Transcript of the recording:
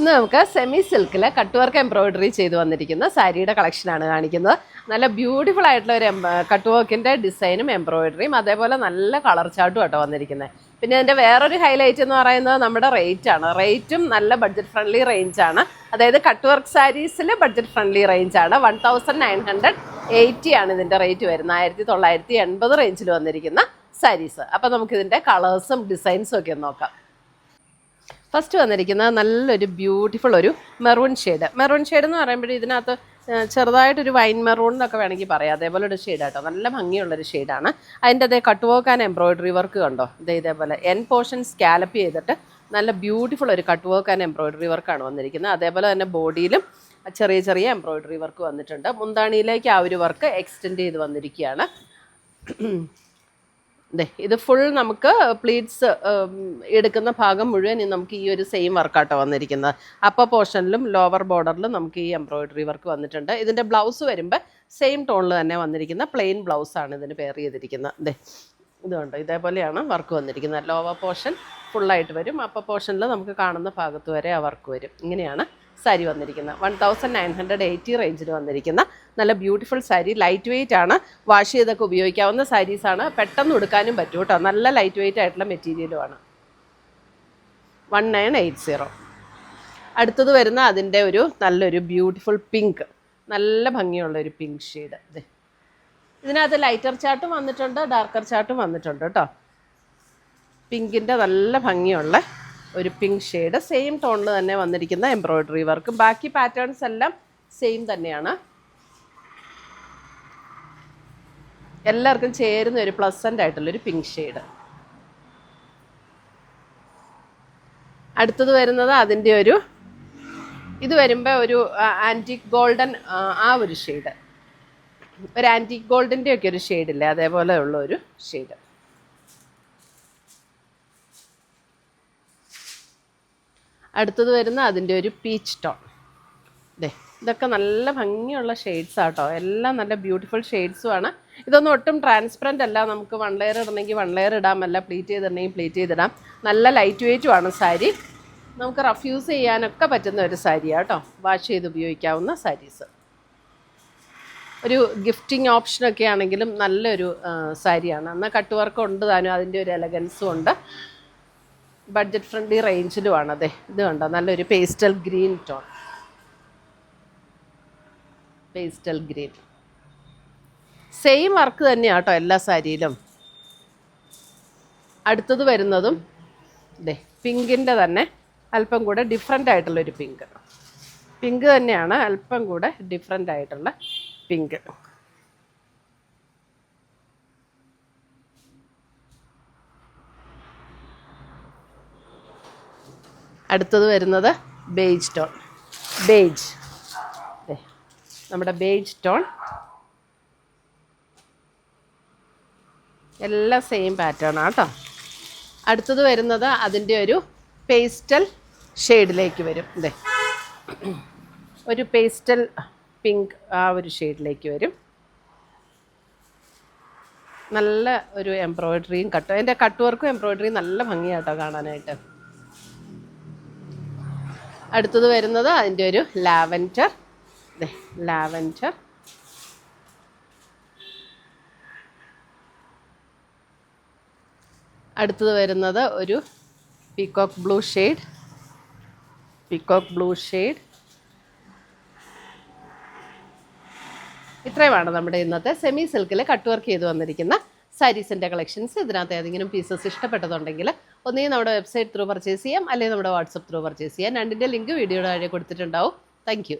ഇന്ന് നമുക്ക് സെമി സിൽക്കിൽ കട്ട് വർക്ക് എംബ്രോയിഡറി ചെയ്ത് വന്നിരിക്കുന്ന സാരിയുടെ കളക്ഷനാണ് കാണിക്കുന്നത്. നല്ല ബ്യൂട്ടിഫുൾ ആയിട്ടുള്ള ഒരു കട്ട് വർക്കിൻ്റെ ഡിസൈനും എംബ്രോയിഡറിയും അതേപോലെ നല്ല കളർ ചാർട്ടും ആട്ടോ വന്നിരിക്കുന്നത്. പിന്നെ ഇതിൻ്റെ വേറൊരു ഹൈലൈറ്റ് എന്ന് പറയുന്നത് നമ്മുടെ റേറ്റാണ്. റേറ്റും നല്ല ബഡ്ജറ്റ് ഫ്രണ്ട്ലി റേഞ്ചാണ്. അതായത് കട്ട് വർക്ക് സാരീസിൽ ബഡ്ജറ്റ് ഫ്രണ്ട്ലി റേഞ്ചാണ്. 1980 ആണ് ഇതിൻ്റെ റേറ്റ് വരുന്നത്. 1980 റേഞ്ചിൽ വന്നിരിക്കുന്ന സാരീസ്. അപ്പോൾ നമുക്കിതിൻ്റെ കളേഴ്സും ഡിസൈൻസും ഒക്കെ ഒന്ന് നോക്കാം. ഫസ്റ്റ് വന്നിരിക്കുന്നത് നല്ലൊരു ബ്യൂട്ടിഫുൾ ഒരു മെറൂൺ ഷെയ്ഡ്. മെറൂൺ ഷെയ്ഡ് എന്ന് പറയുമ്പോൾ ഇതിനകത്ത് ചെറുതായിട്ടൊരു വൈൻ മെറൂൺ എന്നൊക്കെ വേണമെങ്കിൽ പറയാം. അതേപോലെ ഒരു ഷെയ്ഡ് കേട്ടോ, നല്ല ഭംഗിയുള്ളൊരു ഷെയ്ഡാണ്. അതിൻ്റെ അതേ cut work and embroidery work കണ്ടോ, ഇതേപോലെ എൻ പോർഷൻ സ്കാലപ്പ് ചെയ്തിട്ട് നല്ല ബ്യൂട്ടിഫുൾ ഒരു കട്ട് വർക്ക് ആൻഡ് എംബ്രോയിഡറി വർക്കാണ് വന്നിരിക്കുന്നത്. അതേപോലെ തന്നെ ബോഡിയിലും ചെറിയ ചെറിയ എംബ്രോയിഡറി വർക്ക് വന്നിട്ടുണ്ട്. മുന്താണിയിലേക്ക് ആ ഒരു വർക്ക് എക്സ്റ്റെൻഡ് ചെയ്ത് വന്നിരിക്കുകയാണ്. ഇത് ഫുൾ നമുക്ക് പ്ലീറ്റ്സ് എടുക്കുന്ന ഭാഗം മുഴുവൻ നമുക്ക് ഈ ഒരു സെയിം വർക്കാട്ടോ വന്നിരിക്കുന്നത്. അപ്പർ പോർഷനിലും ലോവർ ബോർഡറിലും നമുക്ക് ഈ എംബ്രോയിഡറി വർക്ക് വന്നിട്ടുണ്ട്. ഇതിൻ്റെ ബ്ലൗസ് വരുമ്പോൾ സെയിം ടോണിൽ തന്നെ വന്നിരിക്കുന്ന പ്ലെയിൻ ബ്ലൗസാണ് ഇതിന് പെയർ ചെയ്തിരിക്കുന്നത്. ഇതുകൊണ്ട് ഇതേപോലെയാണ് വർക്ക് വന്നിരിക്കുന്നത്. ലോവർ പോർഷൻ ഫുള്ളായിട്ട് വരും, അപ്പർ പോർഷനിൽ നമുക്ക് കാണുന്ന ഭാഗത്ത് വരെ ആ വർക്ക് വരും. ഇങ്ങനെയാണ് സാരി വന്നിരിക്കുന്നത്. 1980 റേഞ്ചിൽ വന്നിരിക്കുന്ന നല്ല ബ്യൂട്ടിഫുൾ സാരി. ലൈറ്റ് വെയ്റ്റ് ആണ്, വാഷ് ചെയ്തൊക്കെ ഉപയോഗിക്കാവുന്ന സാരീസാണ്. പെട്ടെന്ന് ഉടുക്കാനും പറ്റും കേട്ടോ. നല്ല ലൈറ്റ് വെയ്റ്റ് ആയിട്ടുള്ള മെറ്റീരിയലുമാണ്. 1980. അടുത്തത് വരുന്ന അതിൻ്റെ ഒരു നല്ലൊരു ബ്യൂട്ടിഫുൾ പിങ്ക്, നല്ല ഭംഗിയുള്ളൊരു പിങ്ക് ഷെയ്ഡ്. ഇതിനകത്ത് ലൈറ്റർ ചാർട്ടും വന്നിട്ടുണ്ട്, ഡാർക്കർ ചാർട്ടും വന്നിട്ടുണ്ട് കേട്ടോ. പിങ്കിൻ്റെ നല്ല ഭംഗിയുള്ള ഒരു പിങ്ക് ഷെയ്ഡ്, സെയിം ടോണിൽ തന്നെ വന്നിരിക്കുന്ന എംബ്രോയിഡറി വർക്ക്. ബാക്കി പാറ്റേൺസ് എല്ലാം സെയിം തന്നെയാണ്. എല്ലാവർക്കും ചേരുന്ന ഒരു പ്ലസൻ്റ് ആയിട്ടുള്ളൊരു പിങ്ക് ഷെയ്ഡ്. അടുത്തത് വരുന്നത് അതിൻ്റെ ഒരു ഇത് വരുമ്പോൾ ഒരു ആൻറ്റിക് ഗോൾഡൻ ആ ഒരു ഷെയ്ഡ്, ഒരു ആൻറ്റിക് ഗോൾഡിൻ്റെ ഒക്കെ ഒരു ഷെയ്ഡില്ലേ, അതേപോലെ ഉള്ള ഒരു ഷെയ്ഡ്. അടുത്തത് വരുന്ന അതിൻ്റെ ഒരു പീച്ച് ടോൺ. ഇതൊക്കെ നല്ല ഭംഗിയുള്ള ഷെയ്ഡ്സ് ആട്ടോ. എല്ലാം നല്ല ബ്യൂട്ടിഫുൾ ഷെയ്ഡ്സുമാണ്. ഇതൊന്നും ഒട്ടും ട്രാൻസ്പെറൻ്റ് അല്ല. നമുക്ക് 1 ലെയർ ഇടണമെങ്കിൽ 1 ലെയർ ഇടാം, അല്ല പ്ലീറ്റ് ചെയ്തിടണമെങ്കിൽ പ്ലീറ്റ് ചെയ്തിടാം. നല്ല ലൈറ്റ് വെയ്റ്റുമാണ് സാരി. നമുക്ക് റഫ് യൂസ് ചെയ്യാനൊക്കെ പറ്റുന്ന ഒരു സാരിയാണ് കേട്ടോ. വാഷ് ചെയ്ത് ഉപയോഗിക്കാവുന്ന സാരീസ്. ഒരു ഗിഫ്റ്റിംഗ് ഓപ്ഷനൊക്കെ ആണെങ്കിലും നല്ലൊരു സാരിയാണ്. എന്നാൽ കട്ട് വർക്ക് ഉണ്ട് താനും, അതിൻ്റെ ഒരു എലഗൻസും ഉണ്ട്. ബഡ്ജറ്റ് ഫ്രണ്ട്ലി റേഞ്ചിലുമാണ്. ഇത് കണ്ടോ, നല്ലൊരു pastel green tone, pastel green. Same work തന്നെയാണ് കേട്ടോ എല്ലാ സാരിയിലും. അടുത്തത് വരുന്നതും പിങ്കിൻ്റെ തന്നെ അല്പം കൂടെ ഡിഫറെൻ്റ് ആയിട്ടുള്ളൊരു പിങ്ക്. പിങ്ക് തന്നെയാണ്, അല്പം കൂടെ ഡിഫറെൻ്റ് ആയിട്ടുള്ള പിങ്ക്. അടുത്തത് വരുന്നത് ബേജ് ടോൺ. ബേജ്, നമ്മുടെ ബേജ് ടോൺ. എല്ലാം സെയിം പാറ്റേൺ ആട്ടോ. അടുത്തത് വരുന്നത് അതിൻ്റെ ഒരു പേസ്റ്റൽ ഷെയ്ഡിലേക്ക് വരും. ഒരു പേസ്റ്റൽ പിങ്ക് ആ ഒരു ഷെയ്ഡിലേക്ക് വരും. നല്ല ഒരു എംബ്രോയിഡറിയും അതിൻ്റെ കട്ട് വർക്കും എംബ്രോയിഡറിയും നല്ല ഭംഗിയാട്ടോ കാണാനായിട്ട്. അടുത്തത് വരുന്നത് അതിൻ്റെ ഒരു ലാവൻഡർ. ലാവൻഡർ. അടുത്തത് വരുന്നത് ഒരു peacock blue shade. Peacock blue shade. ഇത്രയുമാണ് നമ്മുടെ ഇന്നത്തെ സെമി സിൽക്കിൽ കട്ട് വർക്ക് ചെയ്ത് വന്നിരിക്കുന്ന സാരീസിൻ്റെ കളക്ഷൻസ്. ഇതിനകത്ത് ഏതെങ്കിലും പീസസ് ഇഷ്ടപ്പെട്ടതുണ്ടെങ്കിൽ ഒന്നുകിൽ നമ്മുടെ വെബ്സൈറ്റ് ത്രൂ പർച്ചേസ് ചെയ്യാം, അല്ലെങ്കിൽ നമ്മുടെ വാട്സപ്പ് ത്രൂ പർച്ചേസ് ചെയ്യാം. രണ്ടിൻ്റെ ലിങ്ക് വീഡിയോയുടെ താഴെ കൊടുത്തിട്ടുണ്ടാവും. Thank U.